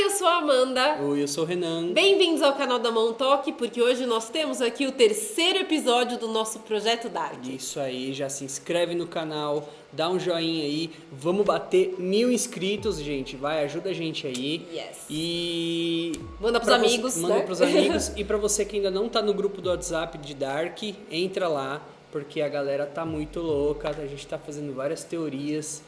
Oi, eu sou a Amanda. Oi, eu sou o Renan. Bem-vindos ao canal da Montalk, porque hoje nós temos aqui o terceiro episódio do nosso Projeto Dark. Isso aí, já se inscreve no canal, dá um joinha aí. Vamos bater 1000 inscritos, gente. Vai, ajuda a gente aí. Yes. E... Manda pros amigos, Manda né? pros amigos. E pra você que ainda não tá no grupo do WhatsApp de Dark, entra lá, porque a galera tá muito louca. A gente tá fazendo várias teorias.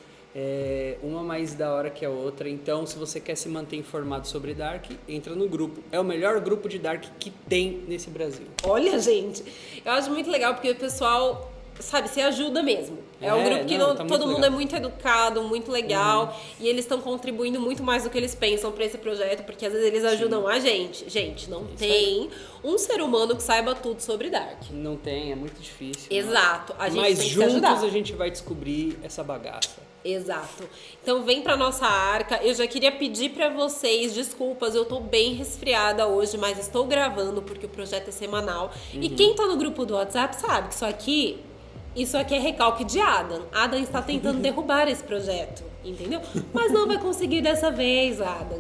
Uma mais da hora que a outra. Então, se você quer se manter informado sobre Dark, entra no grupo. É o melhor grupo de Dark que tem nesse Brasil. Olha, gente, eu acho muito legal porque o pessoal, sabe, se ajuda mesmo. É um grupo que tá todo mundo legal. é muito educado, muito legal. E eles estão contribuindo muito mais do que eles pensam pra esse projeto, porque às vezes eles ajudam a gente. Gente, não tem um ser humano que saiba tudo sobre Dark. Não tem, é muito difícil. Exato, a gente Mas tem que se ajudar. juntos a gente vai descobrir essa bagaça. Exato. Então vem pra nossa arca. Eu já queria pedir pra vocês desculpas, eu tô bem resfriada hoje, mas estou gravando porque o projeto é semanal. E quem tá no grupo do WhatsApp sabe que isso aqui é recalque de Adam. Adam está tentando derrubar esse projeto, entendeu? Mas não vai conseguir dessa vez, Adam.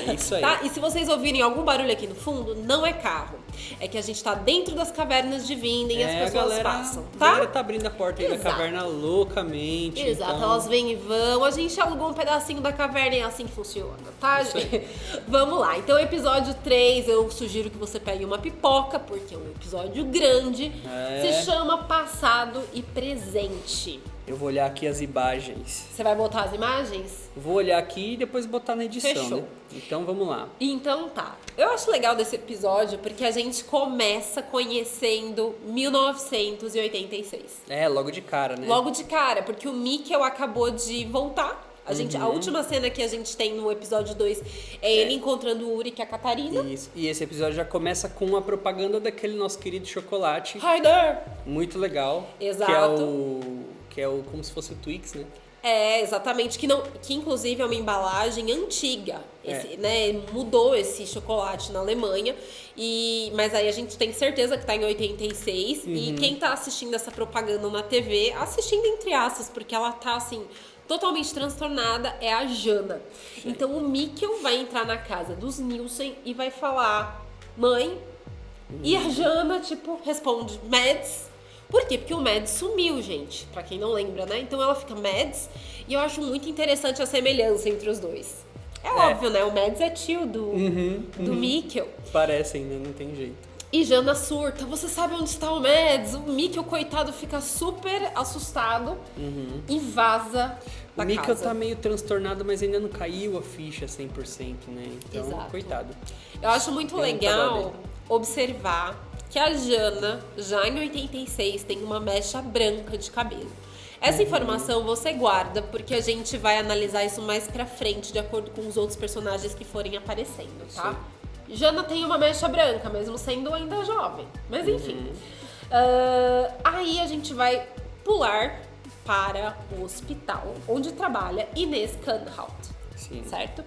É isso aí. Tá? E se vocês ouvirem algum barulho aqui no fundo, não é carro. É que a gente tá dentro das cavernas de Vinden e as pessoas passam, A tá? galera tá abrindo a porta aí da Exato. caverna loucamente. Exato, então... elas vêm e vão. A gente alugou um pedacinho da caverna e é assim que funciona, tá, gente? Vamos lá. Então, episódio 3, eu sugiro que você pegue uma pipoca, porque é um episódio grande. Se chama Passado e Presente. Eu vou olhar aqui as imagens. Você vai botar as imagens? Vou olhar aqui e depois botar na edição, Fechou. né? Então vamos lá. Então tá. Eu acho legal desse episódio porque a gente começa conhecendo 1986. Logo de cara, né? Logo de cara, porque o Mikkel acabou de voltar. A última cena que a gente tem no episódio 2 é ele encontrando o Uri e a Catarina. Isso. E esse episódio já começa com a propaganda daquele nosso querido chocolate. Ryder! Muito legal. Exato. Que é o como se fosse o Twix, né? Exatamente, que inclusive é uma embalagem antiga. Né, mudou esse chocolate na Alemanha. Mas aí a gente tem certeza que tá em 86. E quem tá assistindo essa propaganda na TV, assistindo entre aspas, porque ela tá assim, totalmente transtornada, é a Jana. Sim. Então o Mikkel vai entrar na casa dos Nielsen e vai falar: mãe. E a Jana, tipo, responde: Mads. Por quê? Porque o Mads sumiu, gente. Pra quem não lembra, né? Então ela fica Mads. E eu acho muito interessante a semelhança entre os dois. É óbvio, né? O Mads é tio do Mikkel. Parece ainda, não tem jeito. E Jana surta. Você sabe onde está o Mads? O Mikkel, coitado, fica super assustado e vaza da casa. O Mikkel tá meio transtornado, mas ainda não caiu a ficha 100%, né? Então, Exato. coitado. Eu acho muito legal observar que a Jana, já em 86, tem uma mecha branca de cabelo. Essa informação você guarda, porque a gente vai analisar isso mais pra frente, de acordo com os outros personagens que forem aparecendo, tá? Sim. Jana tem uma mecha branca, mesmo sendo ainda jovem. Mas enfim. Aí a gente vai pular para o hospital, onde trabalha Inês Canhout. Sim. Certo?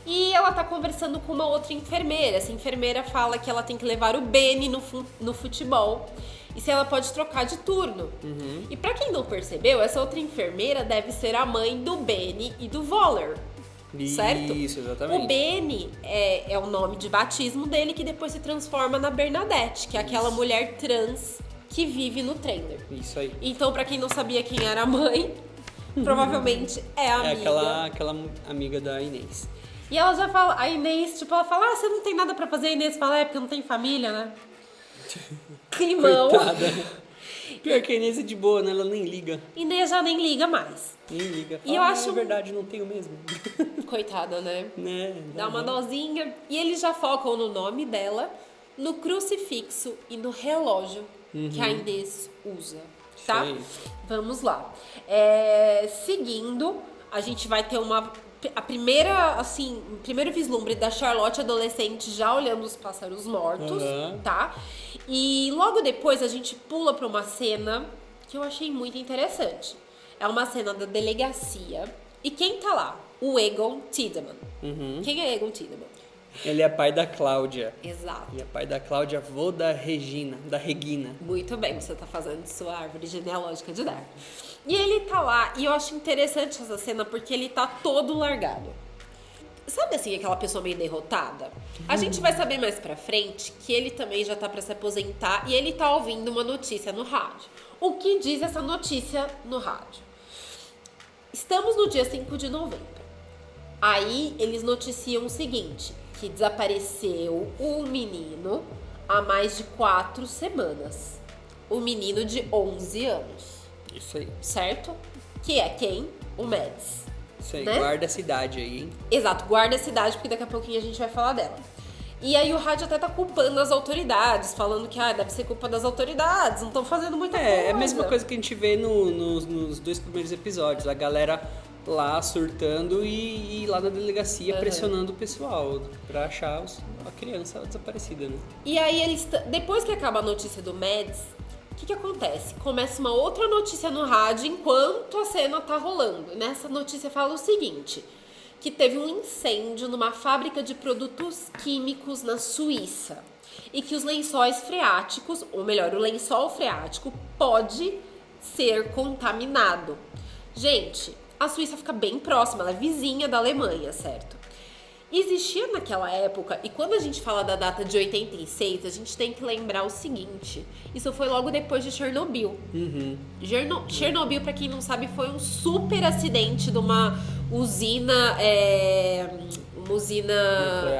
E ela tá conversando com uma outra enfermeira. Essa enfermeira fala que ela tem que levar o Benny no futebol e se ela pode trocar de turno. E pra quem não percebeu, essa outra enfermeira deve ser a mãe do Benny e do Voller. Certo? Isso, exatamente. O Benny é o nome de batismo dele, que depois se transforma na Bernadette, que é aquela mulher trans que vive no trailer. Isso aí. Então, pra quem não sabia quem era a mãe, provavelmente é a amiga. É aquela amiga da Inês. E ela já fala, a Inês, tipo, ela fala: você não tem nada pra fazer. A Inês fala: porque não tem família, né? Climão. Coitada. Pior que a Inês é de boa, né? Ela nem liga. Inês já nem liga mais. Nem liga. Fala, E eu acho... é verdade, não tenho mesmo. Coitada, né? Dá uma dosinha. E eles já focam no nome dela, no crucifixo e no relógio que a Inês usa, tá? Sim. Vamos lá. Seguindo, a gente vai ter primeiro vislumbre da Charlotte adolescente já olhando os pássaros mortos, tá? E logo depois a gente pula pra uma cena que eu achei muito interessante. É uma cena da delegacia. E quem tá lá? O Egon Tiedemann. Quem é Egon Tiedemann? Ele é pai da Cláudia. Exato. Ele é pai da Cláudia, avô da Regina. Muito bem, você tá fazendo sua árvore genealógica de Dark. E ele tá lá, e eu acho interessante essa cena porque ele tá todo largado. Sabe assim, aquela pessoa meio derrotada? A gente vai saber mais pra frente que ele também já tá pra se aposentar e ele tá ouvindo uma notícia no rádio. O que diz essa notícia no rádio? Estamos no dia 5 de novembro. Aí eles noticiam o seguinte, que desapareceu um menino há mais de 4 semanas. Um menino de 11 anos. Isso aí. Certo? Que é quem? O Mads. Isso aí, né? Guarda a cidade aí, hein? Exato, guarda a cidade, porque daqui a pouquinho a gente vai falar dela. E aí o rádio até tá culpando as autoridades, falando que deve ser culpa das autoridades, não estão fazendo muita coisa. É a mesma coisa que a gente vê nos 2 primeiros episódios. A galera lá surtando e lá na delegacia pressionando o pessoal pra achar a criança desaparecida, né? E aí depois que acaba a notícia do Mads, o que acontece? Começa uma outra notícia no rádio enquanto a cena tá rolando. E nessa notícia fala o seguinte, que teve um incêndio numa fábrica de produtos químicos na Suíça. E que os lençóis freáticos, ou melhor, o lençol freático pode ser contaminado. Gente, a Suíça fica bem próxima, ela é vizinha da Alemanha, certo? Existia naquela época, e quando a gente fala da data de 86, a gente tem que lembrar o seguinte, isso foi logo depois de Chernobyl. Chernobyl, pra quem não sabe, foi um super acidente de uma usina,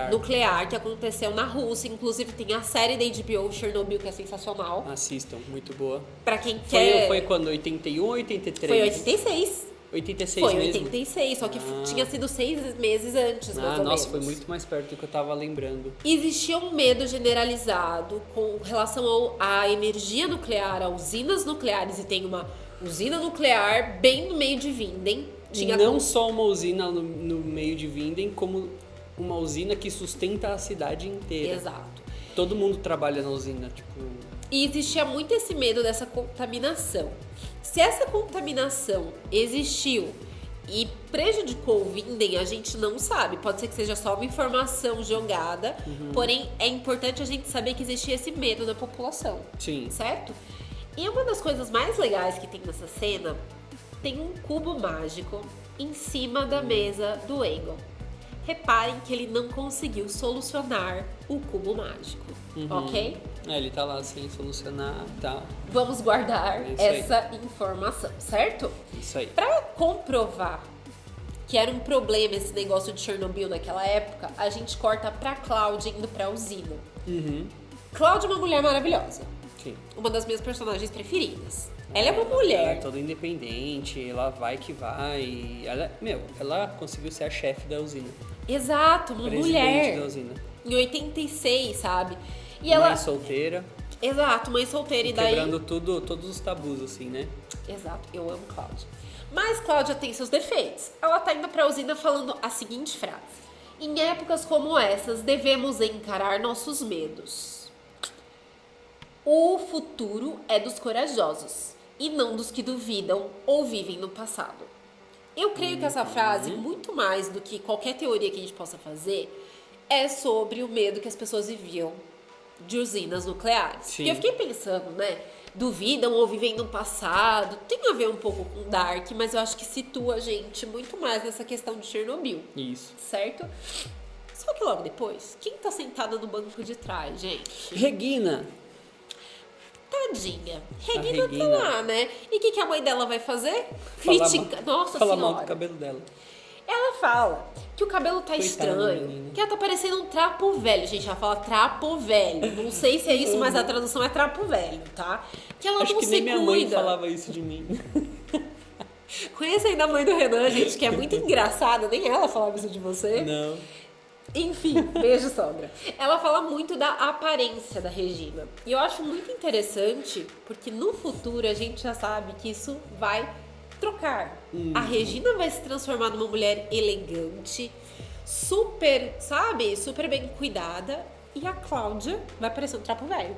nuclear que aconteceu na Rússia. Inclusive tem a série da HBO Chernobyl, que é sensacional. Assistam, muito boa. Pra quem quer... Foi quando? 81 ou 83? Foi 86. 86 foi mesmo? 86, só que tinha sido 6 meses antes, mais ou menos. Nossa, foi muito mais perto do que eu tava lembrando. Existia um medo generalizado com relação à energia nuclear, a usinas nucleares, e tem uma usina nuclear bem no meio de Winden. Não só uma usina no meio de Winden, como uma usina que sustenta a cidade inteira. Exato. Todo mundo trabalha na usina, tipo... E existia muito esse medo dessa contaminação. Se essa contaminação existiu e prejudicou o Winden, a gente não sabe. Pode ser que seja só uma informação jogada, porém é importante a gente saber que existia esse medo da população. Sim. Certo? E uma das coisas mais legais que tem nessa cena, tem um cubo mágico em cima da mesa do Aegon. Reparem que ele não conseguiu solucionar o cubo mágico, ok? Ele tá lá sem solucionar, tá? Vamos guardar essa informação, certo? Isso aí. Pra comprovar que era um problema esse negócio de Chernobyl naquela época, a gente corta pra Cláudia indo pra usina. Cláudia é uma mulher maravilhosa. Sim. Uma das minhas personagens preferidas. Ela é uma mulher. Ela é toda independente, ela vai que vai. Ela conseguiu ser a chefe da usina. Exato, uma Presidente mulher. da usina. Em 86, sabe? E Mãe ela... solteira. Exato, mãe solteira e daí... Quebrando todos os tabus, assim, né? Exato, eu amo Cláudia. Mas Cláudia tem seus defeitos. Ela tá indo pra usina falando a seguinte frase. Em épocas como essas, devemos encarar nossos medos. O futuro é dos corajosos e não dos que duvidam ou vivem no passado. Eu creio que essa frase, muito mais do que qualquer teoria que a gente possa fazer, é sobre o medo que as pessoas viviam de usinas nucleares. Sim. Porque eu fiquei pensando, né? Duvidam ou vivem no passado. Tem a ver um pouco com Dark, mas eu acho que situa a gente muito mais nessa questão de Chernobyl. Isso. Certo? Só que logo depois, quem tá sentada no banco de trás, gente? Regina! Tadinha. Regina tá lá, né? E o que a mãe dela vai fazer? Critica. Nossa Fala senhora. mal do cabelo dela. Ela fala que o cabelo tá Coitada estranho, da menina. que ela tá parecendo um trapo velho. Gente, ela fala trapo velho. Não sei se é isso, mas a tradução é trapo velho, tá? Que ela Acho não que se nem minha cuida. mãe falava isso de mim. Conhece ainda a mãe do Renan, gente, que é muito engraçada. Nem ela falava isso de você. Não. Enfim, beijo, sogra. Ela fala muito da aparência da Regina. E eu acho muito interessante, porque no futuro a gente já sabe que isso vai trocar. A Regina vai se transformar numa mulher elegante, super, sabe? Super bem cuidada. E a Cláudia vai parecer um trapo velho.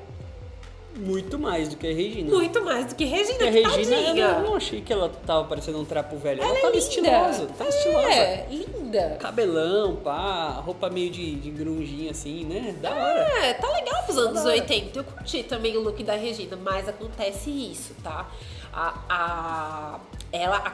Muito mais do que a Regina. Muito mais do que Regina, Porque a que Regina, tadinha. eu não achei que ela tava parecendo um trapo velho. Ela é tava linda. estilosa. Tava estilosa. É, linda. Cabelão, pá, roupa meio de grunginho assim, né? Da hora. É, tá legal pros anos Da hora. 80. Eu curti também o look da Regina, mas acontece isso, tá? A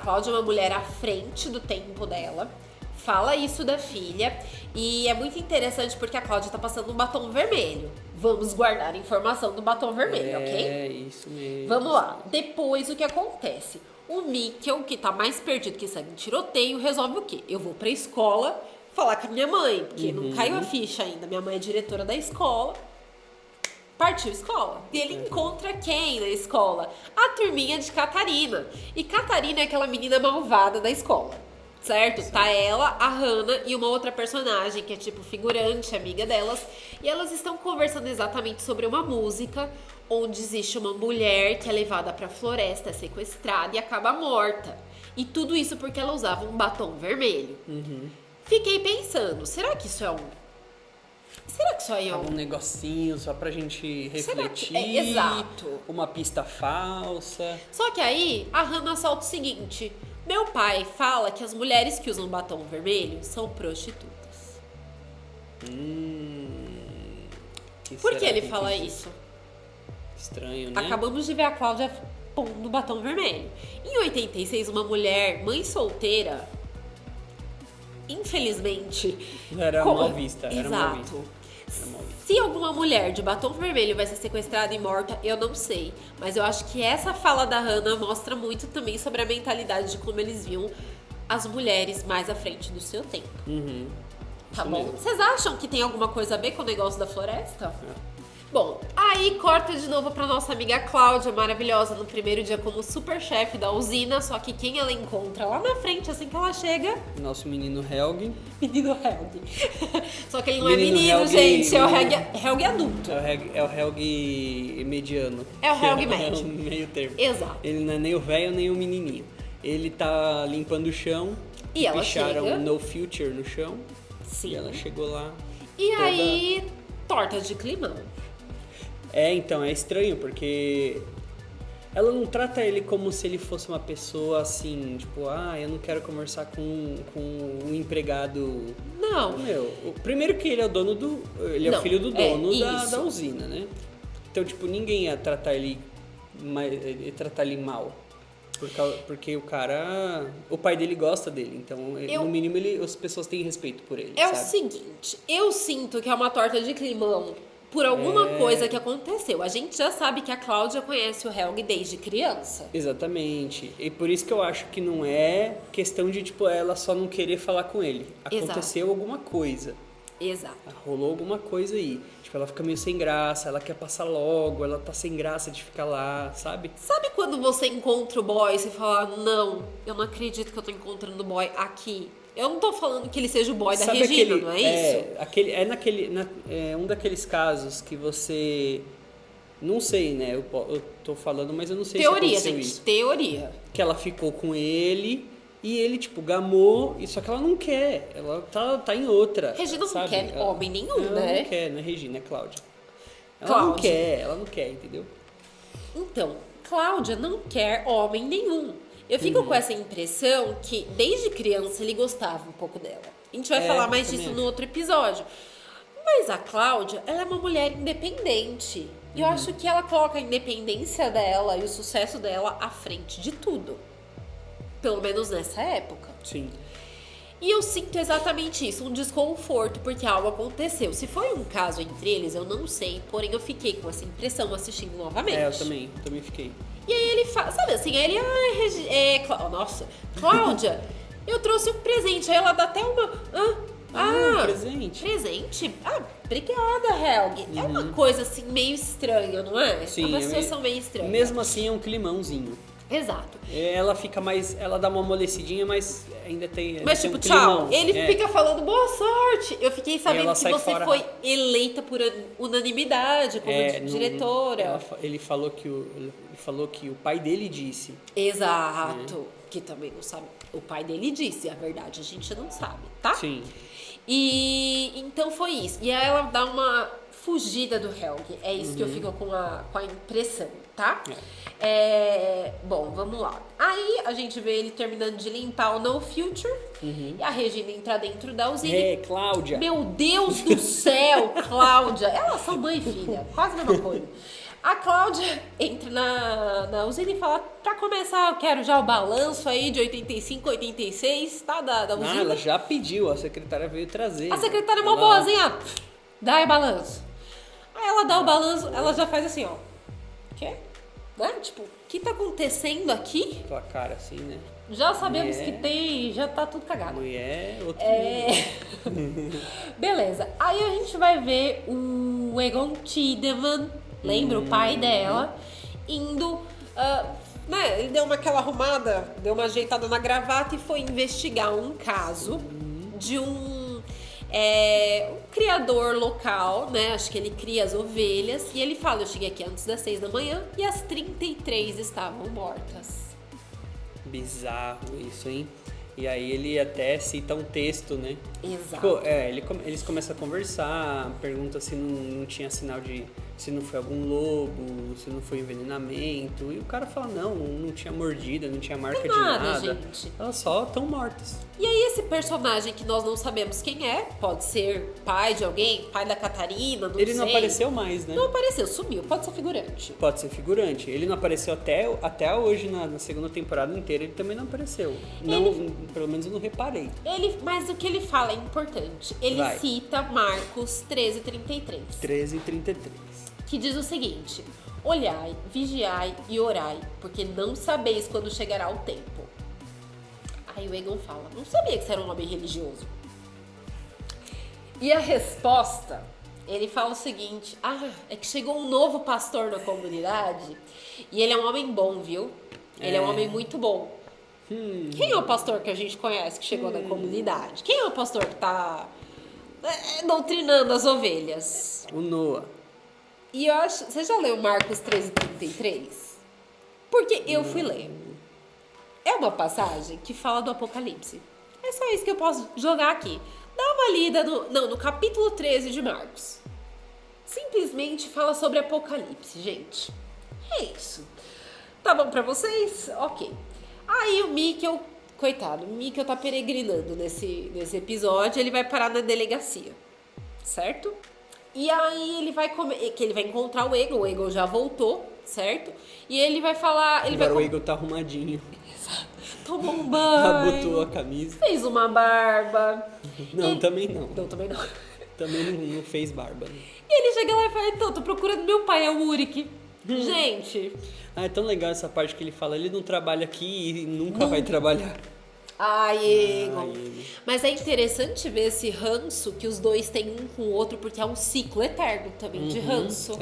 Cláudia é uma mulher à frente do tempo dela, fala isso da filha. E é muito interessante porque a Cláudia tá passando um batom vermelho. Vamos guardar a informação do batom vermelho, ok? É, isso mesmo. Vamos lá. Depois, o que acontece? O Mikkel, que tá mais perdido que segue um tiroteio, resolve o quê? Eu vou pra escola falar com a minha mãe, porque não caiu a ficha ainda. Minha mãe é diretora da escola. Partiu escola. E ele encontra quem na escola? A turminha de Catarina. E Catarina é aquela menina malvada da escola. Certo? Tá ela, a Hannah e uma outra personagem que é tipo figurante, amiga delas. E elas estão conversando exatamente sobre uma música onde existe uma mulher que é levada pra floresta, é sequestrada e acaba morta. E tudo isso porque ela usava um batom vermelho. Fiquei pensando, será que isso é um negocinho só pra gente refletir? Exato. Uma pista falsa. Só que aí a Hannah solta o seguinte: meu pai fala que as mulheres que usam batom vermelho são prostitutas. Por que ele fala isso? Estranho, né? Acabamos de ver a Cláudia pondo batom vermelho. Em 86, uma mulher, mãe solteira, infelizmente... Era mal vista. Exato. Era mal vista. Se alguma mulher de batom vermelho vai ser sequestrada e morta, eu não sei. Mas eu acho que essa fala da Hannah mostra muito também sobre a mentalidade de como eles viam as mulheres mais à frente do seu tempo. Tá bom? mesmo. Vocês acham que tem alguma coisa a ver com o negócio da floresta? Bom, aí corta de novo pra nossa amiga Cláudia, maravilhosa, no primeiro dia como super chefe da usina, só que quem ela encontra lá na frente, assim que ela chega... Nosso menino Helg. Menino Helg. Só que ele não Menino é menino, Helg, gente, é o menino. Helg adulto. É o Helg mediano. É o que Helg é médio. um meio termo. Exato. Ele não é nem o velho nem o menininho. Ele tá limpando o chão. E ela picharam chega. No Future no chão. Sim. E ela chegou lá. E toda- aí, torta de climão. Então, é estranho, porque ela não trata ele como se ele fosse uma pessoa assim, tipo, eu não quero conversar com um empregado. Não. Primeiro que ele é o dono do. Ele é Não, o filho do dono isso. da usina, né? Então, tipo, ninguém ia tratar ele mal. Porque o cara. O pai dele gosta dele, então, no mínimo, as pessoas têm respeito por ele. É sabe? o seguinte, eu sinto que é uma torta de climão por alguma coisa que aconteceu. A gente já sabe que a Cláudia conhece o Helg desde criança. Exatamente. E por isso que eu acho que não é questão de, tipo, ela só não querer falar com ele. Aconteceu alguma coisa. Exato. Rolou alguma coisa aí. Tipo, ela fica meio sem graça, ela quer passar logo, ela tá sem graça de ficar lá, sabe? Sabe quando você encontra o boy e você fala, não, eu não acredito que eu tô encontrando o boy aqui. Eu não tô falando que ele seja o boy da Sabe Regina, não é isso? É um daqueles casos que você... Não sei, né? Eu tô falando, mas eu não sei Teoria, se aconteceu gente, isso. teoria. Que ela ficou com ele e ele, tipo, gamou, só que ela não quer. Ela tá em outra. Regina não sabe? quer homem nenhum, ela né? Não quer, não é Regina, é Cláudia. Cláudia. Ela não quer, entendeu? Então, Cláudia não quer homem nenhum. Eu fico com essa impressão que, desde criança, ele gostava um pouco dela. A gente vai falar mais disso no outro episódio. Mas a Cláudia, ela é uma mulher independente. E eu acho que ela coloca a independência dela e o sucesso dela à frente de tudo. Pelo menos nessa época. Sim. E eu sinto exatamente isso, um desconforto, porque algo aconteceu. Se foi um caso entre eles, eu não sei. Porém, eu fiquei com essa impressão assistindo novamente. Eu também fiquei. E aí ele fala, sabe assim, aí ele, nossa, Cláudia, eu trouxe um presente. Aí ela dá até uma, presente. Presente? Obrigada, Helg. É uma coisa assim meio estranha, não é? Sim, é uma situação meio estranha. Mesmo assim é um climãozinho. Exato. Ela fica mais, ela dá uma amolecidinha, mas ainda tem. Mas tem tipo, um tchau. climão. Ele fica falando boa sorte. Eu fiquei sabendo ela que sai você fora. foi eleita por unanimidade como diretora. Ele falou que o pai dele disse. Exato. Que também não sabe. O pai dele disse, a verdade a gente não sabe, tá? Sim. E então foi isso. E aí ela dá uma fugida do Helg. É isso que eu fico com a impressão, tá? Bom, vamos lá. Aí a gente vê ele terminando de limpar o No Future. E a Regina entra dentro da usina. Cláudia. Meu Deus do céu, Cláudia. Elas são mãe e filha, quase a mesma coisa. A Cláudia entra na usina e fala, pra começar, eu quero já o balanço aí de 85, 86, tá? Da usina. Ah, ela já pediu, a secretária veio trazer. A secretária é uma boazinha, dá aí balanço. Aí ela dá o balanço, ela já faz assim, ó. Quê? Né? Tipo, o que tá acontecendo aqui? Tua cara assim, né? Já sabemos que tem, já tá tudo cagado. Mulher, outro Beleza, aí a gente vai ver o Egon Tiedemann, lembra o pai dela, indo, né, ele deu aquela arrumada, deu uma ajeitada na gravata e foi investigar um caso de um criador local, né, acho que ele cria as ovelhas, e ele fala, eu cheguei aqui antes das 6 da manhã e as 33 estavam mortas. Bizarro isso, hein? E aí ele até cita um texto, né? Exato. Eles começam a conversar, pergunta se não tinha sinal de... se não foi algum lobo, se não foi envenenamento. E o cara fala, não tinha mordida, não tinha marca de nada. Gente. Elas só estão mortas. E aí esse personagem que nós não sabemos quem é, pode ser pai de alguém, pai da Catarina, não sei. Ele não apareceu mais, né? Não apareceu, sumiu, pode ser figurante. Pode ser figurante. Ele não apareceu até hoje, na segunda temporada inteira, ele também não apareceu. Pelo menos eu não reparei. Mas o que ele fala é importante. Ele cita Marcos 13:33. 13:33. Que diz o seguinte: olhai, vigiai e orai, porque não sabeis quando chegará o tempo. Aí o Egon fala, não sabia que você era um homem religioso. E a resposta, ele fala o seguinte, é que chegou um novo pastor na comunidade e ele é um homem bom, viu? Ele é um homem muito bom. Quem é o pastor que a gente conhece que chegou na comunidade? Quem é o pastor que tá doutrinando as ovelhas? O Noah. E eu acho... Você já leu Marcos 13:33? Porque eu fui ler. É uma passagem que fala do Apocalipse. É só isso que eu posso jogar aqui. Dá uma lida no capítulo 13 de Marcos. Simplesmente fala sobre Apocalipse, gente. É isso. Tá bom pra vocês? Ok. Aí o Mikkel, coitado, o Mikkel tá peregrinando nesse episódio. Ele vai parar na delegacia. Certo? E aí ele vai encontrar o Egon já voltou, certo? E ele vai falar... Agora o Egon tá arrumadinho. Exato. Tomou um banho. Botou a camisa. Fez uma barba. Também não. Não, também não. Também não fez barba. Né? E ele chega lá e fala, então, tô procurando meu pai, é o Uric. Gente... É tão legal essa parte que ele fala, ele não trabalha aqui e nunca vai trabalhar. Ai, Egon. Mas é interessante ver esse ranço que os dois têm um com o outro, porque é um ciclo eterno também de ranço.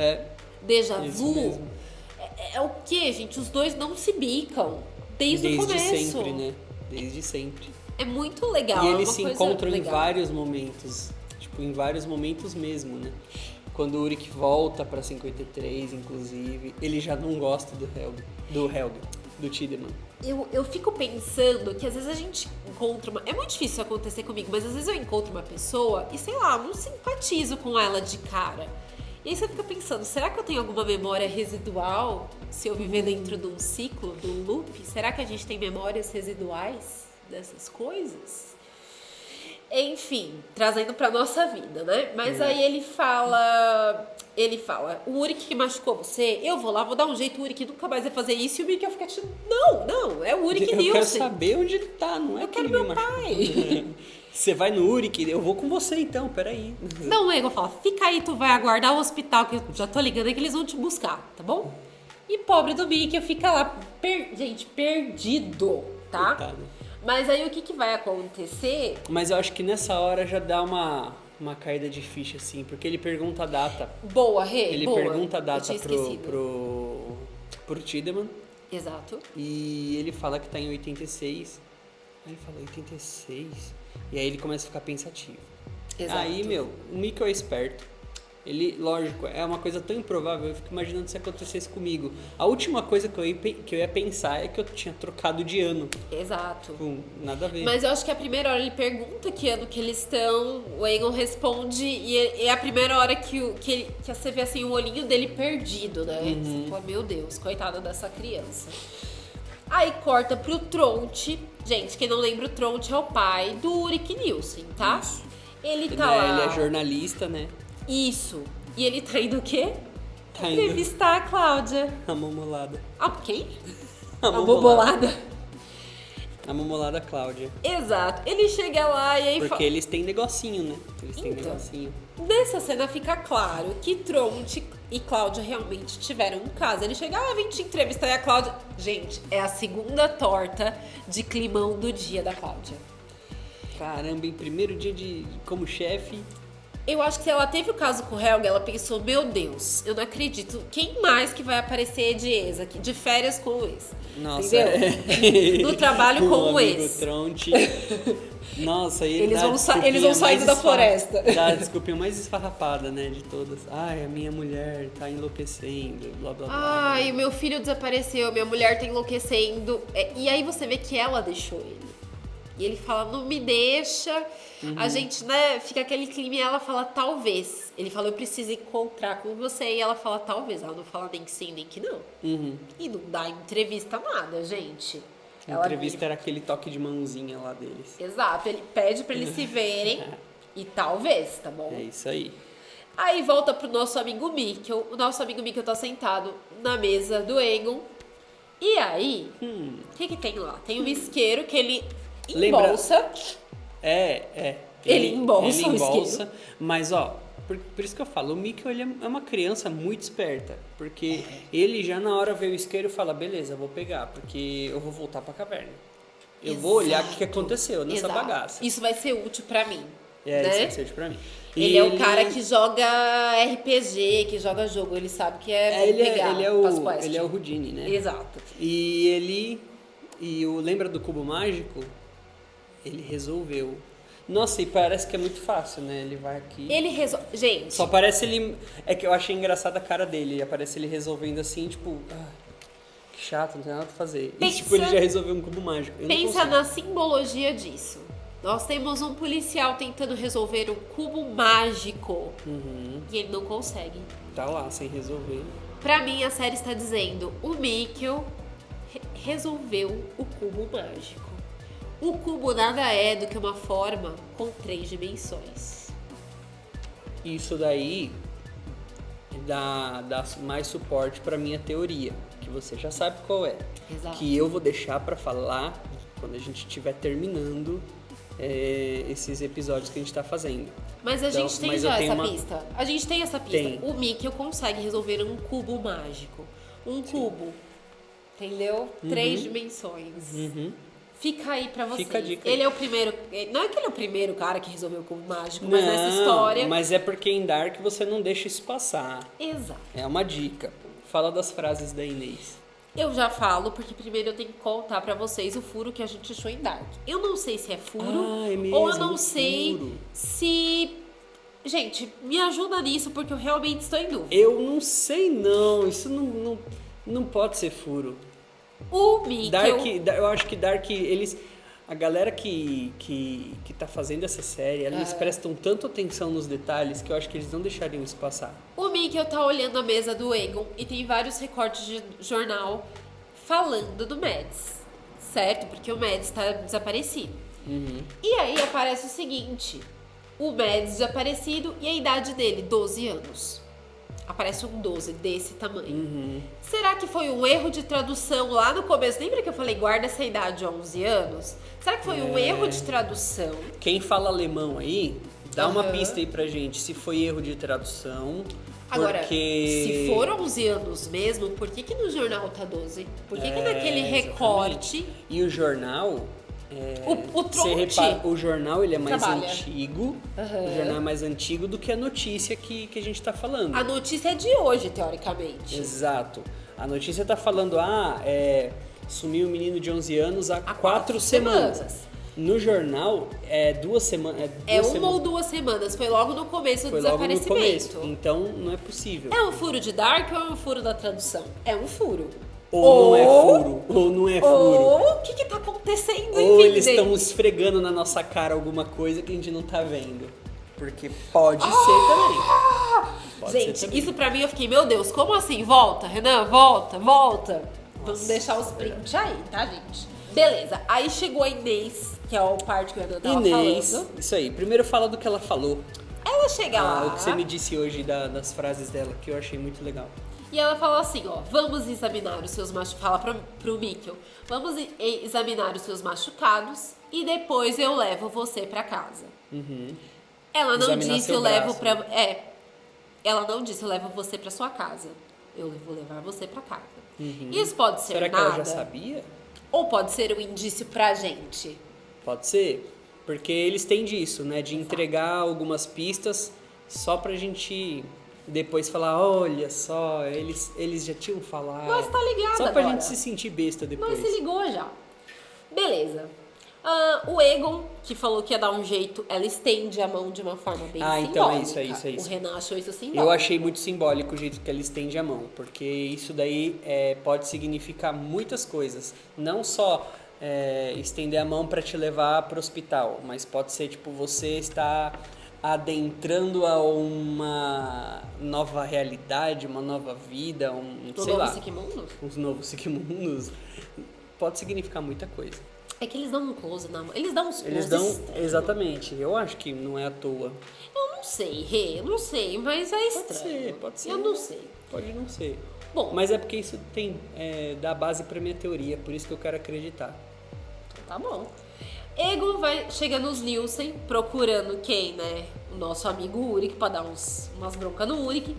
Déjà vu. É o que, gente? Os dois não se bicam desde o começo. Desde sempre, né? Desde sempre. É muito legal. E eles se encontram em vários momentos. Tipo, em vários momentos mesmo, né? Quando o Uric volta pra 53, inclusive, ele já não gosta do Tiedemann. Eu fico pensando que às vezes a gente encontra é muito difícil isso acontecer comigo, mas às vezes eu encontro uma pessoa e, sei lá, não simpatizo com ela de cara. E aí você fica pensando, será que eu tenho alguma memória residual se eu viver dentro de um ciclo, de um loop? Será que a gente tem memórias residuais dessas coisas? Enfim, trazendo pra nossa vida, né? Mas aí ele fala, o Uric que machucou você, eu vou lá, vou dar um jeito, o Uric nunca mais vai fazer isso, e o Mikkel fica tipo, não, é o Uric Nielsen. Eu quero saber onde ele tá, não é eu que quero ele meu pai. Você vai no Uric, eu vou com você então, peraí. Não, o Egon fala, fica aí, tu vai aguardar o hospital, que eu já tô ligando aí que eles vão te buscar, tá bom? E pobre do Mikkel fica lá, perdido, tá? Coitado. Mas aí o que vai acontecer? Mas eu acho que nessa hora já dá uma caída de ficha, assim, porque ele pergunta a data. Boa, Rê, Ele pergunta a data pro Tiedemann. Exato. E ele fala que tá em 86. Aí ele fala 86. E aí ele começa a ficar pensativo. Exato. Aí, o Mikkel é esperto. Ele, lógico, é uma coisa tão improvável, eu fico imaginando se acontecesse comigo. A última coisa que eu ia pensar é que eu tinha trocado de ano. Exato. Nada a ver. Mas eu acho que a primeira hora ele pergunta que ano que eles estão, o Egon responde e é a primeira hora que você vê assim o olhinho dele perdido, né? Você fala, meu Deus, coitada dessa criança. Aí corta pro Tronte. Gente, quem não lembra, o Tronte é o pai do Uric Nielsen, tá? Isso. Ele tá lá... Ele é jornalista, né? Isso. E ele tá indo o quê? Tá indo entrevistar a Cláudia. a mamolada. Ah, quem? A A bobolada? A mamolada Cláudia. Exato. Ele chega lá e aí Porque eles têm negocinho, né? Eles têm Então. negocinho. Nessa cena fica claro que Tronte e Cláudia realmente tiveram um caso. Ele chega, vem te entrevistar, e a Cláudia... Gente, é a segunda torta de climão do dia da Cláudia. Caramba, em primeiro dia como chefe. Eu acho que se ela teve o caso com o Helga, ela pensou, meu Deus, eu não acredito. Quem mais que vai aparecer de ex aqui? De férias com o ex. Nossa, entendeu? No trabalho com o ex. Tronte. Nossa, e Eles dá vão desculpinha eles vão saindo mais da floresta. Dá a desculpinha mais esfarrapada, né, de todas. Ai, a minha mulher tá enlouquecendo, blá blá blá. Ai, meu filho desapareceu, minha mulher tá enlouquecendo. E aí você vê que ela deixou ele. E ele fala, não me deixa. A gente, né, fica aquele clima e ela fala, talvez. Ele fala, eu preciso encontrar com você. E ela fala, talvez. Ela não fala nem que sim, nem que não. E não dá entrevista nada, gente. A entrevista era aquele toque de mãozinha lá deles. Exato, ele pede pra eles se verem. E talvez, tá bom? É isso aí. Aí volta pro nosso amigo Mikkel. O nosso amigo Mikkel tá sentado na mesa do Egon. E aí, o que tem lá? Tem um isqueiro que ele embolsa. Ele embolsa o isqueiro. Mas, ó, por isso que eu falo, o Mikkel ele é uma criança muito esperta. Porque ele já na hora vê o isqueiro e fala, beleza, vou pegar, porque eu vou voltar pra caverna. Eu vou olhar o que aconteceu nessa bagaça. Isso vai ser útil pra mim. Isso né? vai ser útil pra mim. Ele é o cara que joga RPG, que joga jogo. Ele sabe que pegar ele é o Houdini, né? Exato. Lembra do cubo mágico? Ele resolveu. Nossa, e parece que é muito fácil, né? Ele vai aqui. Ele resolve. Gente. Só parece ele. É que eu achei engraçada a cara dele. Aparece ele resolvendo assim, tipo. Que chato, não tem nada pra fazer. E tipo, ele já resolveu um cubo mágico. Pensa na simbologia disso. Nós temos um policial tentando resolver um cubo mágico. E ele não consegue. Tá lá, sem resolver. Pra mim, a série está dizendo: o Mikkel resolveu o cubo mágico. O cubo nada é do que uma forma com 3 dimensões. Isso daí dá mais suporte pra minha teoria, que você já sabe qual é. Exato. Que eu vou deixar pra falar quando a gente estiver terminando esses episódios que a gente tá fazendo. Mas a gente tem já essa uma... pista. A gente tem essa pista. Tem. O Mikkel consegue resolver um cubo mágico. Um cubo. Entendeu? 3 dimensões. Fica aí pra vocês. Fica a dica. Ele é o primeiro. Não é que ele é o primeiro cara que resolveu o cubo mágico, mas nessa história. Mas é porque em Dark você não deixa isso passar. Exato. É uma dica. Fala das frases da Inês. Eu já falo, porque primeiro eu tenho que contar pra vocês o furo que a gente achou em Dark. Eu não sei se é furo, é mesmo, ou eu não sei furo. se... Gente, me ajuda nisso, porque eu realmente estou em dúvida. Eu não sei não, isso não pode ser furo. O Mikkel... Eu acho que Dark, eles... A galera que tá fazendo essa série, eles prestam tanto atenção nos detalhes que eu acho que eles não deixariam isso passar. O Mikkel tá olhando a mesa do Egon e tem vários recortes de jornal falando do Mads, certo? Porque o Mads tá desaparecido. E aí aparece o seguinte, o Mads desaparecido e a idade dele, 12 anos. Aparece um 12 desse tamanho. Será que foi um erro de tradução lá no começo? Lembra que eu falei, guarda essa idade de 11 anos? Será que foi um erro de tradução? Quem fala alemão aí, dá uma pista aí pra gente, se foi erro de tradução. Agora, porque... se for 11 anos mesmo, por que no jornal tá 12? Por que naquele recorte... Exatamente. E o jornal... O Tronte o jornal ele é mais trabalha. antigo. O jornal é mais antigo do que a notícia que a gente tá falando. A notícia é de hoje, teoricamente. Exato. A notícia tá falando, sumiu um menino de 11 anos há 4 semanas. No jornal, é 2 semanas. Uma ou 2 semanas. Foi logo no começo do desaparecimento. Logo no começo. Então, não é possível. É um furo de Dark ou é um furo da tradução? É um furo. Ou não é furo. Ou não é furo. Ou o que tá acontecendo? Ou enfim, eles estão esfregando na nossa cara alguma coisa que a gente não tá vendo. Porque pode ser também. Pode gente, ser também. isso pra mim eu fiquei, meu Deus, como assim? Volta, Renan, volta. Vamos deixar os prints aí, tá, gente? Beleza, aí chegou a Inês, que é o parte que o Renan tava falando. Isso aí. Primeiro fala do que ela falou. Ela chega lá. O que você me disse hoje das frases dela, que eu achei muito legal. E ela fala assim, ó, vamos examinar os seus machucados, fala pro Mikkel, vamos examinar os seus machucados e depois eu levo você pra casa. Ela não Examinar disse seu eu levo braço, pra... né? Ela não disse eu levo você pra sua casa. Eu vou levar você pra casa. Isso pode ser Será que nada? ela já sabia? Ou pode ser um indício pra gente? Pode ser, porque eles têm disso, né? De entregar algumas pistas só pra gente depois falar, olha só, eles já tinham falado. Nós tá ligado Só pra agora. gente se sentir besta depois. Nós se ligou já. Beleza. O Egon, que falou que ia dar um jeito, ela estende a mão de uma forma bem simbólica. Então é isso, é isso. O Renan achou isso simbólico. Eu achei muito simbólico o jeito que ela estende a mão, porque isso daí pode significar muitas coisas. Não só estender a mão para te levar para o hospital, mas pode ser tipo você está adentrando a uma nova realidade, uma nova vida, sei lá, uns novos Sigmundos. Pode significar muita coisa. É que eles dão um close na mão. Eles dão uns close. Eles dão, exatamente. Eu acho que não é à toa. Eu não sei, Rê, eu não sei, mas é estranho. Pode ser. Eu não sei. Pode não ser. Bom, Mas é porque isso tem dá base pra minha teoria, por isso que eu quero acreditar. tá bom. Egon chega nos Nielsen procurando quem, né? O nosso amigo Ulrich, pra dar umas broncas no Ulrich.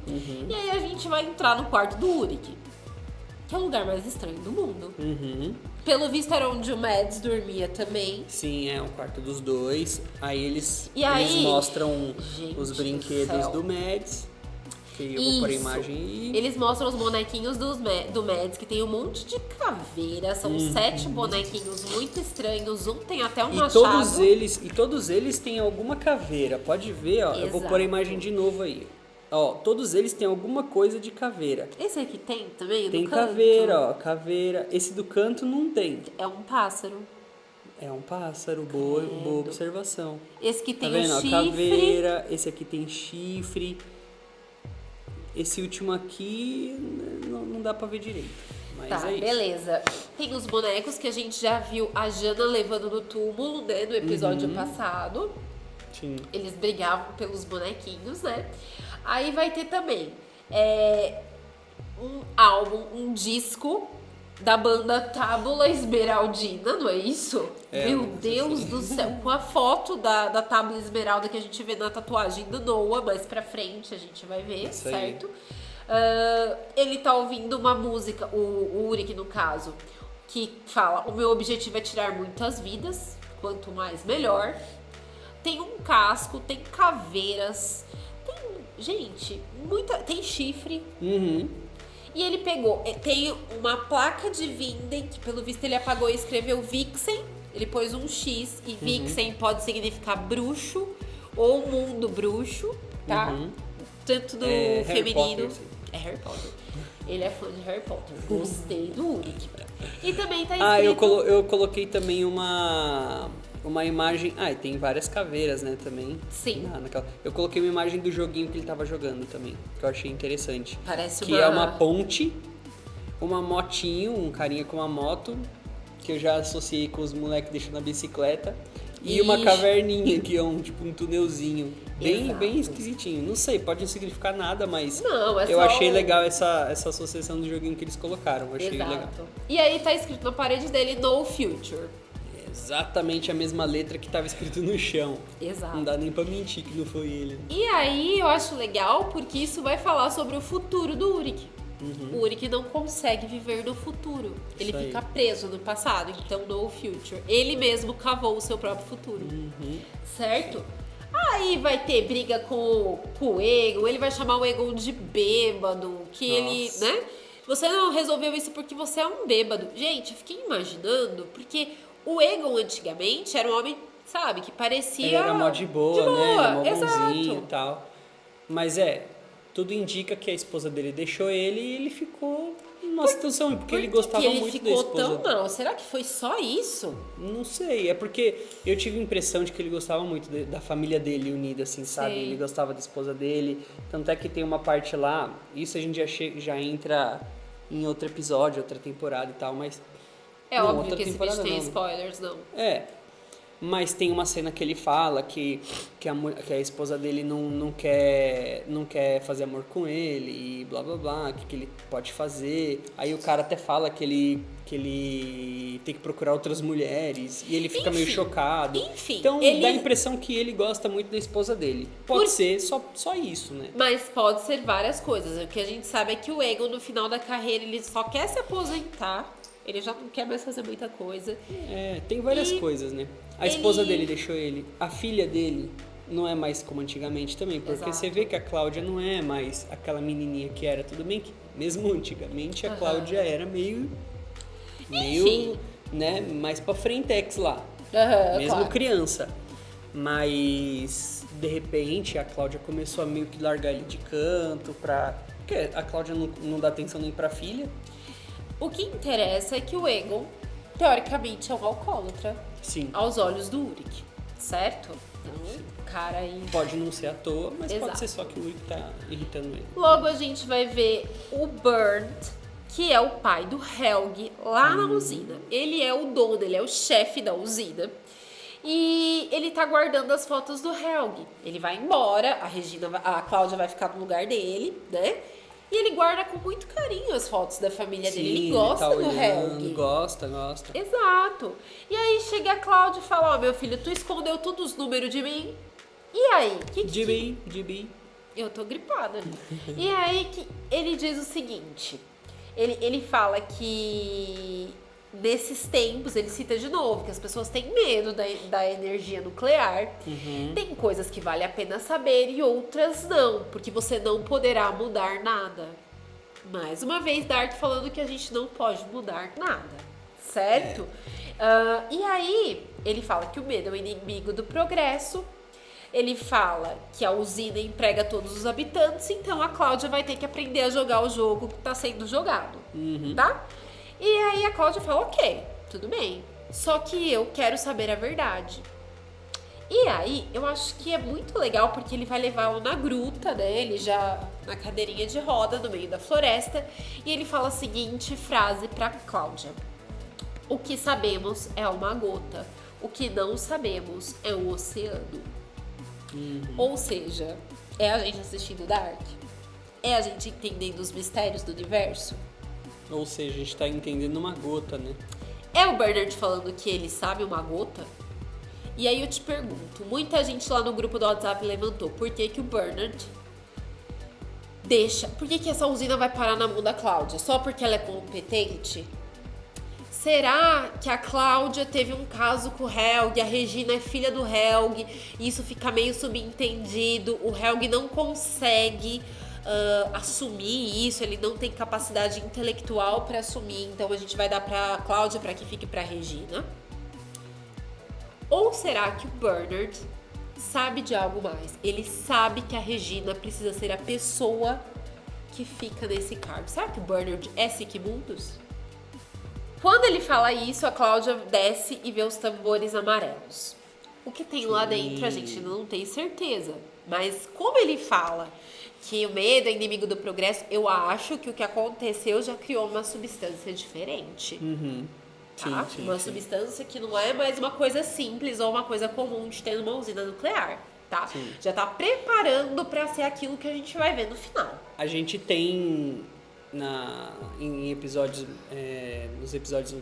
E aí a gente vai entrar no quarto do Ulrich, que é o lugar mais estranho do mundo. Pelo visto era onde o Mads dormia também. Sim, é o quarto dos dois. Aí eles aí, mostram gente os do brinquedos céu. do Mads. Que eu vou pôr a imagem e... Eles mostram os bonequinhos do Mads, que tem um monte de caveira. São 7 bonequinhos muito estranhos. Um tem até um machado. Todos eles têm alguma caveira. Pode ver, ó. Eu vou pôr a imagem de novo aí. Ó, todos eles têm alguma coisa de caveira. Esse aqui tem também? Tem do canto? caveira, ó. Caveira. Esse do canto não tem. É um pássaro. É um pássaro. Boa observação. Esse que tem tá vendo? um chifre. Caveira. Esse aqui tem chifre. Esse último aqui não dá pra ver direito. Mas Tá, é isso. beleza. Tem os bonecos que a gente já viu a Jana levando no túmulo, né? No episódio passado. Sim. Eles brigavam pelos bonequinhos, né? Aí vai ter também um álbum, um disco da banda Tábula Esmeraldina, não é isso? Meu Deus do céu. Com a foto da Tábula Esmeralda que a gente vê na tatuagem do Noah, mais pra frente a gente vai ver, Isso certo? Ele tá ouvindo uma música, o Ulrich no caso, que fala: o meu objetivo é tirar muitas vidas, quanto mais melhor. Tem um casco, tem caveiras, tem chifre. E ele pegou, tem uma placa de Vinden, que pelo visto ele apagou e escreveu Vixen. Ele pôs um X, e Vixen pode significar bruxo ou mundo bruxo, tá? Tanto do feminino. É Harry Potter. Ele é fã de Harry Potter. Gostei do Ulrich. E também tá escrito... eu coloquei também uma imagem... e tem várias caveiras, né, também. Sim. Eu coloquei uma imagem do joguinho que ele tava jogando também, que eu achei interessante. Parece que é uma ponte, uma motinho, um carinha com uma moto, que eu já associei com os moleques deixando a bicicleta. E uma caverninha, que é um tunelzinho. Bem esquisitinho. Não sei, pode não significar nada, mas eu achei legal essa associação do joguinho que eles colocaram. Eu achei legal. E aí tá escrito na parede dele No Future. Exatamente a mesma letra que estava escrito no chão. Exato. Não dá nem pra mentir que não foi ele. E aí eu acho legal porque isso vai falar sobre o futuro do Ulrich. O Ulrich não consegue viver no futuro. Ele fica preso no passado, então no future. Ele mesmo cavou o seu próprio futuro. Certo? Aí vai ter briga com o Egon, ele vai chamar o Egon de bêbado, que ele, né? Você não resolveu isso porque você é um bêbado. Gente, eu fiquei imaginando, porque o Egon antigamente era um homem, sabe, que parecia... Ele era mó de boa, né? Mó bonzinho exato. E tal. Mas tudo indica que a esposa dele deixou ele e ele ficou numa situação, porque ele gostava muito da esposa. Ele ficou tão mal? Será que foi só isso? Não sei, é porque eu tive a impressão de que ele gostava muito da família dele unida, assim, sabe? Sim. Ele gostava da esposa dele. Tanto é que tem uma parte lá, isso a gente já entra em outro episódio, outra temporada e tal, mas... É óbvio que esse vídeo tem spoilers, não. Mas tem uma cena que ele fala que a esposa dele não quer fazer amor com ele e blá blá blá, que ele pode fazer. Aí o cara até fala que ele tem que procurar outras mulheres e ele fica meio chocado. Então dá a impressão que ele gosta muito da esposa dele. Pode ser só isso, né? Mas pode ser várias coisas. O que a gente sabe é que o Aegon, no final da carreira, ele só quer se aposentar. Ele já não quer mais fazer muita coisa. Tem várias coisas, né? A esposa dele deixou ele. A filha dele não é mais como antigamente também. Porque você vê que a Cláudia não é mais aquela menininha que era. Tudo bem que mesmo antigamente a Cláudia era meio né, mais pra frentex lá. Mesmo criança. Mas, de repente, a Cláudia começou a meio que largar ele de canto porque a Cláudia não dá atenção nem pra filha. O que interessa é que o Aegon, teoricamente, é um alcoólatra. Sim. Aos olhos do Ulrich, certo? Então, cara aí... Pode não ser à toa, mas pode ser só que o Ulrich tá irritando ele. Logo a gente vai ver o Bernd, que é o pai do Helg, lá na usina. Ele é o dono, ele é o chefe da usina. E ele tá guardando as fotos do Helg. Ele vai embora, a Cláudia vai ficar no lugar dele, né? E ele guarda com muito carinho as fotos da família dele. Ele gosta do Helg. Gosta. Exato. E aí chega a Cláudia e fala, meu filho, tu escondeu todos os números de mim? E aí? GB. Eu tô gripada. E aí que ele diz o seguinte. Ele fala que nesses tempos, ele cita de novo, que as pessoas têm medo da energia nuclear. Tem coisas que vale a pena saber e outras não, porque você não poderá mudar nada. Mais uma vez, Dart falando que a gente não pode mudar nada, certo? E aí, ele fala que o medo é o inimigo do progresso. Ele fala que a usina emprega todos os habitantes, então a Cláudia vai ter que aprender a jogar o jogo que está sendo jogado, tá? E aí a Cláudia fala, ok, tudo bem, só que eu quero saber a verdade. E aí, eu acho que é muito legal porque ele vai levá-lo na gruta, né? Ele já na cadeirinha de roda, no meio da floresta, e ele fala a seguinte frase pra Cláudia. O que sabemos é uma gota, o que não sabemos é um oceano. Ou seja, é a gente assistindo Dark? É a gente entendendo os mistérios do universo? Ou seja, a gente tá entendendo uma gota, né? É o Bernard falando que ele sabe uma gota? E aí eu te pergunto, muita gente lá no grupo do WhatsApp levantou, por que que o Bernard deixa... Por que que essa usina vai parar na mão da Cláudia? Só porque ela é competente? Será que a Cláudia teve um caso com o Helg, a Regina é filha do Helg, e isso fica meio subentendido, o Helg não consegue assumir isso, ele não tem capacidade intelectual para assumir, então a gente vai dar pra Cláudia para que fique pra Regina? Ou será que o Bernard sabe de algo mais? Ele sabe que a Regina precisa ser a pessoa que fica nesse cargo. Será que o Bernard é Siquemundos? Quando ele fala isso, a Cláudia desce e vê os tambores amarelos. O que tem lá dentro a gente não tem certeza. Mas como ele fala que o medo é inimigo do progresso, eu acho que o que aconteceu já criou uma substância diferente. Tá? Uma substância que não é mais uma coisa simples ou uma coisa comum de ter numa usina nuclear. Tá? Já tá preparando pra ser aquilo que a gente vai ver no final. A gente tem em episódios, nos episódios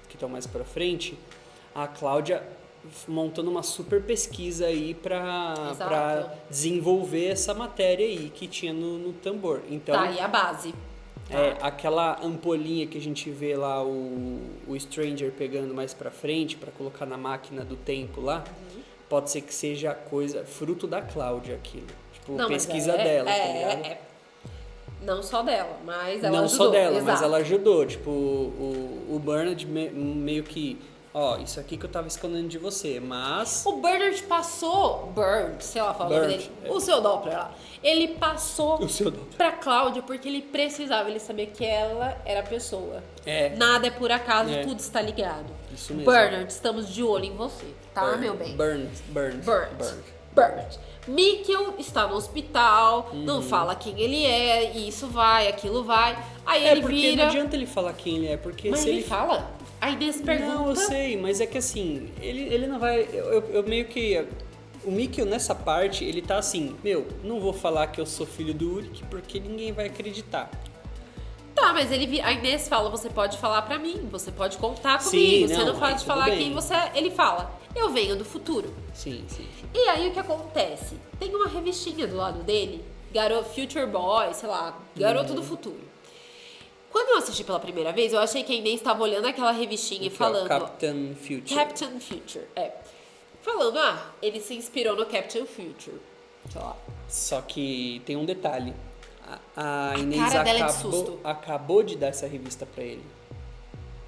que estão mais pra frente, a Cláudia montando uma super pesquisa aí pra desenvolver essa matéria aí que tinha no tambor. Então, tá, e a base. Aquela ampolinha que a gente vê lá o Stranger pegando mais pra frente pra colocar na máquina do tempo lá, pode ser que seja fruto da Cláudia aquilo. Tipo, não, pesquisa dela, tá ligado? Não só dela, mas ela ajudou. Não só dela, mas ela ajudou. Tipo, o Bernard meio que... isso aqui que eu tava escondendo de você, mas... O Bernard passou... sei lá, fala o nome dele. O seu Doppler lá. Ele passou pra Cláudia porque ele precisava. Ele sabia que ela era a pessoa. Nada é por acaso, tudo está ligado. Isso mesmo. Bernard, estamos de olho em você, tá, meu bem? Bernard. Mikkel está no hospital, não fala quem ele é, isso vai, aquilo vai. Aí ele porque vira... não adianta ele falar quem ele é, porque Mas se ele fala. A Inês pergunta... Não, eu sei, mas é que assim, ele não vai... Eu meio que... O Mikkel, nessa parte, ele tá assim, não vou falar que eu sou filho do Ulrich, porque ninguém vai acreditar. Tá, mas a Inês fala, você pode falar pra mim, você pode contar Sim, comigo, você não, não pode falar bem. quem você é. Ele fala, eu venho do futuro. Sim. E aí o que acontece? Tem uma revistinha do lado dele, Future Boy, sei lá, Garoto do Futuro. Quando eu assisti pela primeira vez, eu achei que a Inês estava olhando aquela revistinha e falando... Captain Future. Captain Future, Falando, ele se inspirou no Captain Future. Sei lá. Só que tem um detalhe. A Inês cara dela é de susto. acabou de dar essa revista pra ele.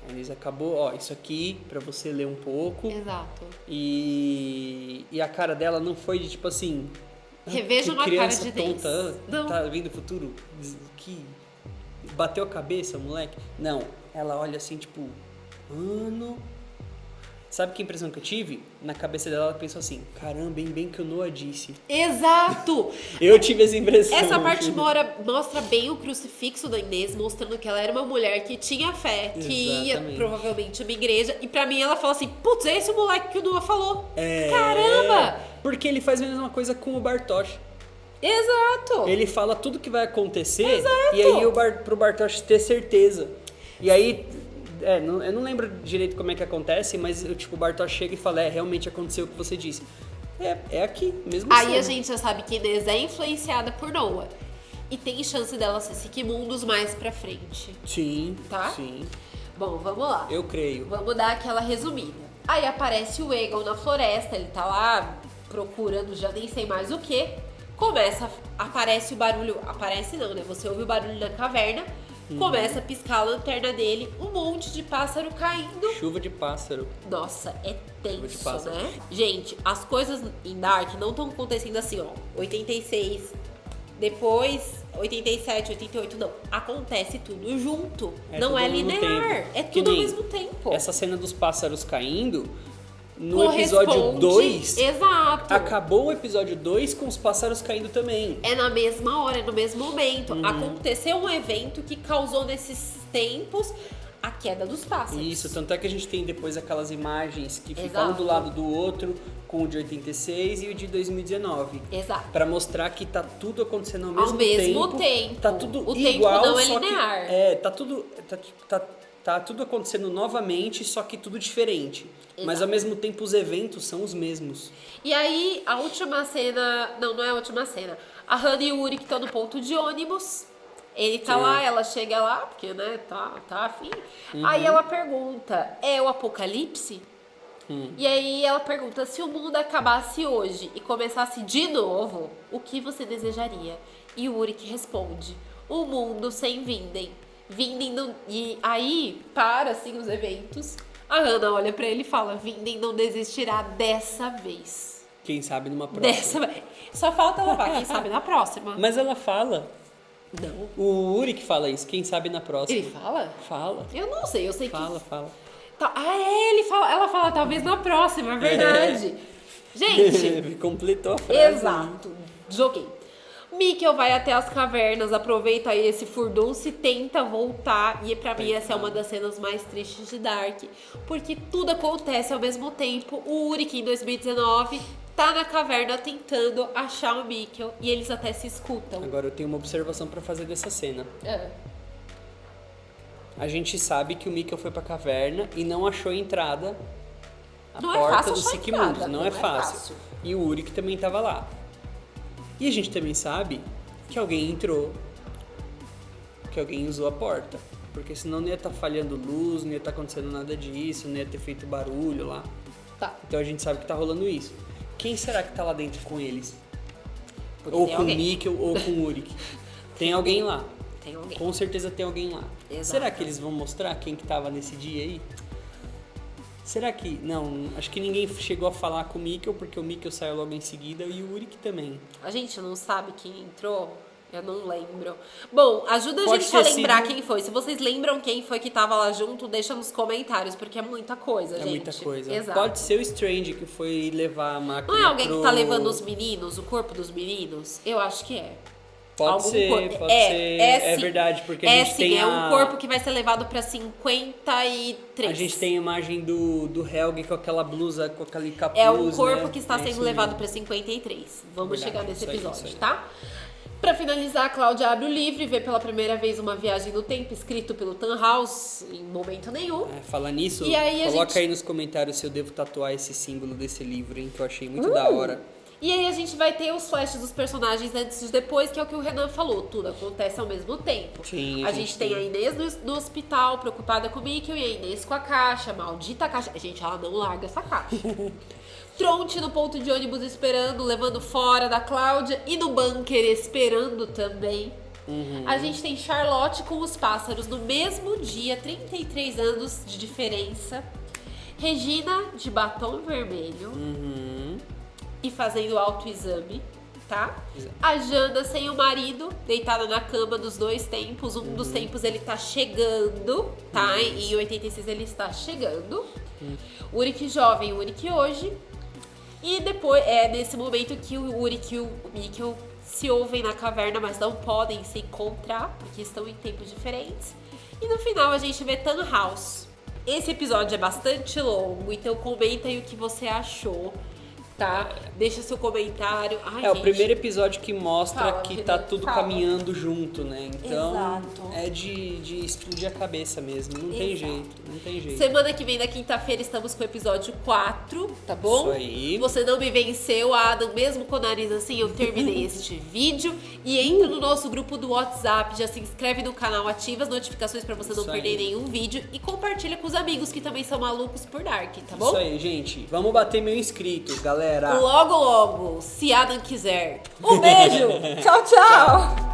A Inês acabou, isso aqui pra você ler um pouco. Exato. E a cara dela não foi de tipo assim... Reveja uma cara de Inês. Não. Tá vendo o futuro? Que bateu a cabeça, moleque? Não, ela olha assim, tipo... Mano... Sabe que impressão que eu tive? Na cabeça dela, ela pensou assim, caramba, bem que o Noah disse. Exato! Eu tive essa impressão. Essa parte mostra bem o crucifixo da Inês, mostrando que ela era uma mulher que tinha fé, que ia provavelmente a uma igreja. E pra mim ela fala assim, putz, é esse o moleque que o Noah falou. Caramba! Porque ele faz a mesma coisa com o Bartosz. Exato! Ele fala tudo que vai acontecer. Exato. E aí pro Bartosz ter certeza. E aí... eu não lembro direito como é que acontece, mas o Bartosz chega e fala, realmente aconteceu o que você disse. É aqui, mesmo assim. Aí a gente já sabe que Inês é influenciada por Noah. E tem chance dela ser Siquemundos mais pra frente. Sim, tá? Sim. Bom, vamos lá. Eu creio. Vamos dar aquela resumida. Aí aparece o Aegon na floresta, ele tá lá procurando, já nem sei mais o que. Aparece o barulho, aparece não, né? Você ouve o barulho na caverna. Começa a piscar a lanterna dele, um monte de pássaro caindo. Chuva de pássaro. Nossa, é tenso, né? Gente, as coisas em Dark não estão acontecendo assim, 86, depois 87, 88, não. Acontece tudo junto. Não é linear. É tudo ao mesmo tempo. Essa cena dos pássaros caindo... No episódio 2, exato. Acabou o episódio 2 com os pássaros caindo também. É na mesma hora, é no mesmo momento. Aconteceu um evento que causou nesses tempos a queda dos pássaros. Isso, tanto é que a gente tem depois aquelas imagens que ficam um do lado do outro, com o de 86 e o de 2019. Exato. Pra mostrar que tá tudo acontecendo ao mesmo tempo. Tá tudo o igual, tempo não é linear. Tá tudo acontecendo novamente, só que tudo diferente. Exato. Mas ao mesmo tempo os eventos são os mesmos. E aí, a última cena... Não é a última cena. A Hannah e o Uri que estão no ponto de ônibus. Ele tá lá, ela chega lá, porque, né, tá afim. Aí ela pergunta, é o apocalipse? E aí ela pergunta, se o mundo acabasse hoje e começasse de novo, o que você desejaria? E o Uri que responde, um mundo sem Vinden. E aí, para assim os eventos, a Hannah olha pra ele e fala, Vinden não desistirá dessa vez. Quem sabe numa próxima. Só falta ela falar, quem sabe na próxima. Mas ela fala. Não. O Uri que fala isso, quem sabe na próxima. Ele fala? Fala. Eu não sei, eu sei que... Fala. Ela fala talvez na próxima, é verdade. Gente... Completou a frase. Exato. Joguei. Mikkel vai até as cavernas, aproveita aí esse furdunço e tenta voltar. E pra mim essa é uma das cenas mais tristes de Dark. Porque tudo acontece ao mesmo tempo. O Ulrich em 2019 tá na caverna tentando achar o Mikkel. E eles até se escutam. Agora eu tenho uma observação pra fazer dessa cena. A gente sabe que o Mikkel foi pra caverna e não achou a entrada. A porta do Siquemundos. Não é fácil. E o Ulrich também tava lá. E a gente também sabe que alguém entrou, que alguém usou a porta. Porque senão não ia estar falhando luz, não ia estar acontecendo nada disso, não ia ter feito barulho lá. Tá. Então a gente sabe que tá rolando isso. Quem será que tá lá dentro com eles? Porque ou com o Mikkel ou com o Ulrich. Tem alguém lá. Tem alguém. Com certeza tem alguém lá. Exato. Será que eles vão mostrar quem que tava nesse dia aí? Será que... Não, acho que ninguém chegou a falar com o Mikkel, porque o Mikkel saiu logo em seguida e o Ulrich também. A gente não sabe quem entrou? Eu não lembro. Bom, ajuda a gente a lembrar quem foi. Se vocês lembram quem foi que tava lá junto, deixa nos comentários, porque é muita coisa, gente. É muita coisa. Exato. Pode ser o Strange que foi levar a máquina. Não é alguém que tá levando os meninos, o corpo dos meninos? Eu acho que é. Pode ser. É verdade, porque a gente tem um corpo que vai ser levado pra 53. A gente tem a imagem do Helg com aquela blusa, com aquele capuz, é um corpo, né? que está sendo levado pra 53. Vamos chegar nesse episódio, tá? Pra finalizar, a Cláudia abre o livro e vê pela primeira vez uma viagem no tempo escrito pelo Tannhaus em momento nenhum. Fala nisso, E aí coloca aí nos comentários se eu devo tatuar esse símbolo desse livro, hein, que eu achei muito da hora. E aí a gente vai ter os flashes dos personagens antes e depois, que é o que o Renan falou. Tudo acontece ao mesmo tempo. Sim, a gente tem a Inês no hospital, preocupada com o Mikkel, e a Inês com a caixa, maldita caixa. Gente, ela não larga essa caixa. Tronte no ponto de ônibus esperando, levando fora da Cláudia, e no bunker esperando também. A gente tem Charlotte com os pássaros no mesmo dia, 33 anos de diferença. Regina de batom vermelho. E fazendo autoexame, tá? Exato. A Jana sem o marido, deitada na cama dos dois tempos. Um dos tempos ele tá chegando, tá? Em 86 ele está chegando. Uric jovem, Uric hoje. E depois, nesse momento que o Uric e o Mikkel se ouvem na caverna, mas não podem se encontrar, porque estão em tempos diferentes. E no final a gente vê Tannhaus. Esse episódio é bastante longo, então comenta aí o que você achou. Tá? Deixa seu comentário. Ai, o primeiro episódio que mostra que tá tudo fala. Caminhando junto, né? Então, Exato. é de explodir a cabeça mesmo. Não tem jeito. Semana que vem, na quinta-feira, estamos com o episódio 4, tá bom? Isso aí. Você não me venceu, Adam, mesmo com o nariz assim, eu terminei este vídeo. E entra no nosso grupo do WhatsApp, já se inscreve no canal, ativa as notificações pra você não perder nenhum vídeo. E compartilha com os amigos que também são malucos por Dark, tá bom? Isso aí, gente. Vamos bater 1000 inscritos, galera. Logo, logo, se Adam quiser. Um beijo! Tchau, tchau!